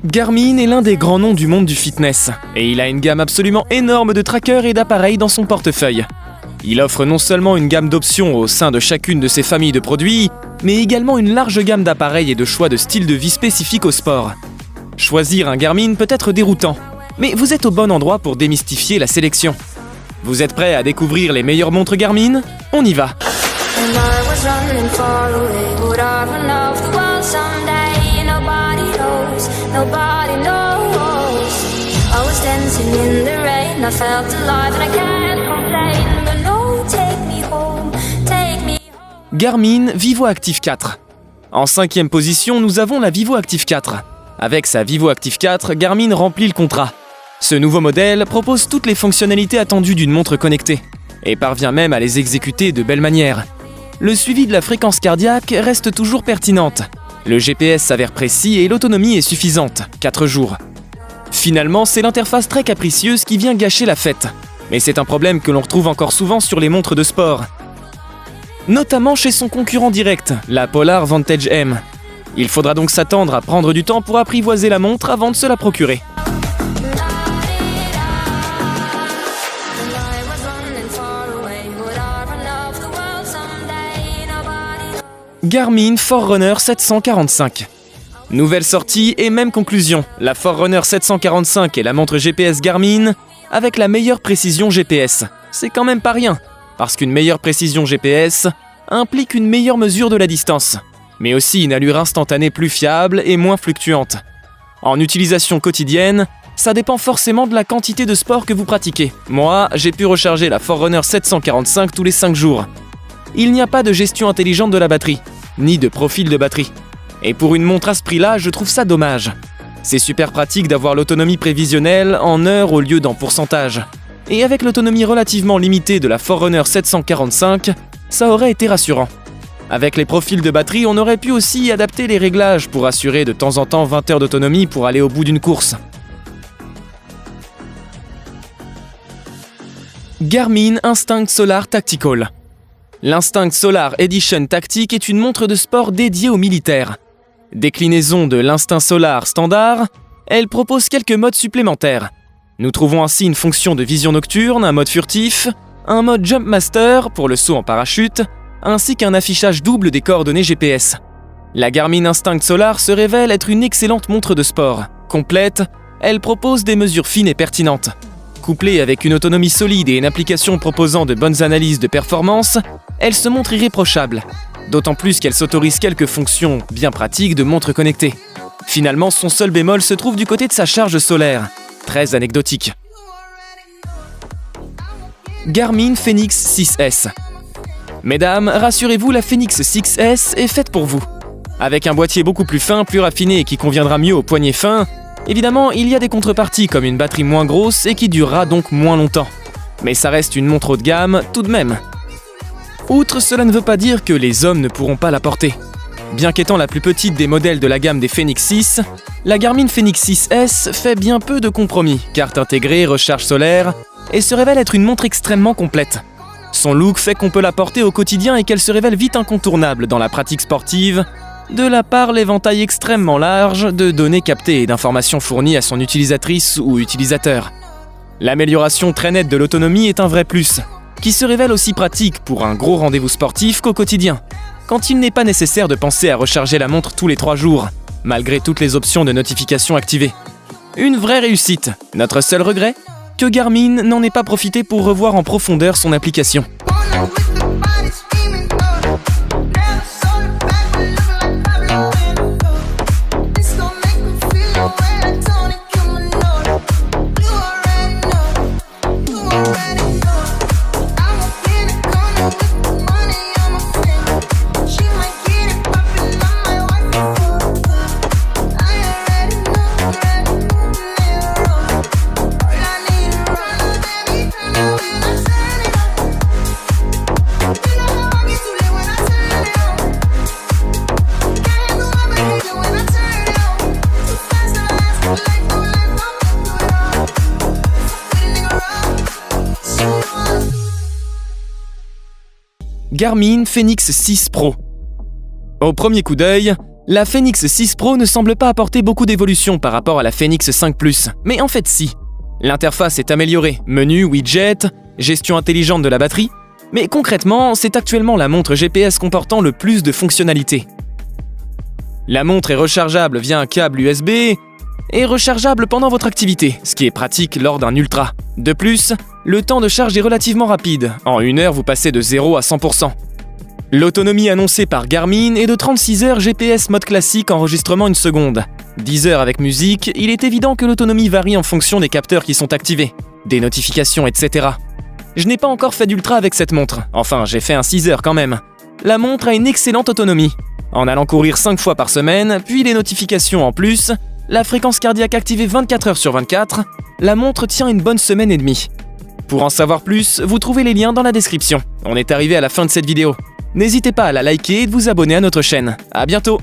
Garmin est l'un des grands noms du monde du fitness, et il a une gamme absolument énorme de trackers et d'appareils dans son portefeuille. Il offre non seulement une gamme d'options au sein de chacune de ses familles de produits, mais également une large gamme d'appareils et de choix de styles de vie spécifiques au sport. Choisir un Garmin peut être déroutant, mais vous êtes au bon endroit pour démystifier la sélection. Vous êtes prêts à découvrir les meilleures montres Garmin? On y va! Garmin Vivo Active 4. En 5e position, nous avons la Vivo Active 4. Avec sa Vivo Active 4, Garmin remplit le contrat. Ce nouveau modèle propose toutes les fonctionnalités attendues d'une montre connectée, et parvient même à les exécuter de belle manière. Le suivi de la fréquence cardiaque reste toujours pertinente. Le GPS s'avère précis et l'autonomie est suffisante, 4 jours. Finalement, c'est l'interface très capricieuse qui vient gâcher la fête. Mais c'est un problème que l'on retrouve encore souvent sur les montres de sport. Notamment chez son concurrent direct, la Polar Vantage M. Il faudra donc s'attendre à prendre du temps pour apprivoiser la montre avant de se la procurer. Garmin Forerunner 745. Nouvelle sortie et même conclusion, la Forerunner 745 est la montre GPS Garmin avec la meilleure précision GPS. C'est quand même pas rien, parce qu'une meilleure précision GPS implique une meilleure mesure de la distance, mais aussi une allure instantanée plus fiable et moins fluctuante. En utilisation quotidienne, ça dépend forcément de la quantité de sport que vous pratiquez. Moi, j'ai pu recharger la Forerunner 745 tous les 5 jours. Il n'y a pas de gestion intelligente de la batterie, ni de profil de batterie. Et pour une montre à ce prix-là, je trouve ça dommage. C'est super pratique d'avoir l'autonomie prévisionnelle en heures au lieu d'en pourcentage. Et avec l'autonomie relativement limitée de la Forerunner 745, ça aurait été rassurant. Avec les profils de batterie, on aurait pu aussi adapter les réglages pour assurer de temps en temps 20 heures d'autonomie pour aller au bout d'une course. Garmin Instinct Solar Tactical. L'Instinct Solar Edition Tactique est une montre de sport dédiée aux militaires. Déclinaison de l'Instinct Solar standard, elle propose quelques modes supplémentaires. Nous trouvons ainsi une fonction de vision nocturne, un mode furtif, un mode Jump Master pour le saut en parachute, ainsi qu'un affichage double des coordonnées GPS. La Garmin Instinct Solar se révèle être une excellente montre de sport. Complète, elle propose des mesures fines et pertinentes. Couplée avec une autonomie solide et une application proposant de bonnes analyses de performance, elle se montre irréprochable. D'autant plus qu'elle s'autorise quelques fonctions bien pratiques de montre connectée. Finalement, son seul bémol se trouve du côté de sa charge solaire, très anecdotique. Garmin Fenix 6S. Mesdames, rassurez-vous, la Fenix 6S est faite pour vous. Avec un boîtier beaucoup plus fin, plus raffiné et qui conviendra mieux aux poignets fins, évidemment, il y a des contreparties comme une batterie moins grosse et qui durera donc moins longtemps. Mais ça reste une montre haut de gamme tout de même. Outre, cela ne veut pas dire que les hommes ne pourront pas la porter. Bien qu'étant la plus petite des modèles de la gamme des Fenix 6, la Garmin Fenix 6S fait bien peu de compromis, carte intégrée, recharge solaire, et se révèle être une montre extrêmement complète. Son look fait qu'on peut la porter au quotidien et qu'elle se révèle vite incontournable dans la pratique sportive, de la part l'éventail extrêmement large de données captées et d'informations fournies à son utilisatrice ou utilisateur. L'amélioration très nette de l'autonomie est un vrai plus, qui se révèle aussi pratique pour un gros rendez-vous sportif qu'au quotidien, quand il n'est pas nécessaire de penser à recharger la montre tous les 3 jours, malgré toutes les options de notification activées. Une vraie réussite. Notre seul regret ? Que Garmin n'en ait pas profité pour revoir en profondeur son application. Garmin Fenix 6 Pro. Au premier coup d'œil, La Fenix 6 Pro ne semble pas apporter beaucoup d'évolution par rapport à la Fenix 5 Plus, mais en fait si. L'interface est améliorée, menu, widget, gestion intelligente de la batterie, mais concrètement, c'est actuellement la montre GPS comportant le plus de fonctionnalités. La montre est rechargeable via un câble USB et rechargeable pendant votre activité, ce qui est pratique lors d'un ultra. De plus, le temps de charge est relativement rapide, en 1 heure vous passez de 0 à 100%. L'autonomie annoncée par Garmin est de 36 heures GPS mode classique enregistrement 1 seconde. 10 heures avec musique, il est évident que l'autonomie varie en fonction des capteurs qui sont activés, des notifications, etc. Je n'ai pas encore fait d'ultra avec cette montre, enfin j'ai fait un 6 heures quand même. La montre a une excellente autonomie. En allant courir 5 fois par semaine, puis les notifications en plus, la fréquence cardiaque activée 24 heures sur 24, la montre tient une bonne semaine et demie. Pour en savoir plus, vous trouvez les liens dans la description. On est arrivé à la fin de cette vidéo. N'hésitez pas à la liker et de vous abonner à notre chaîne. À bientôt!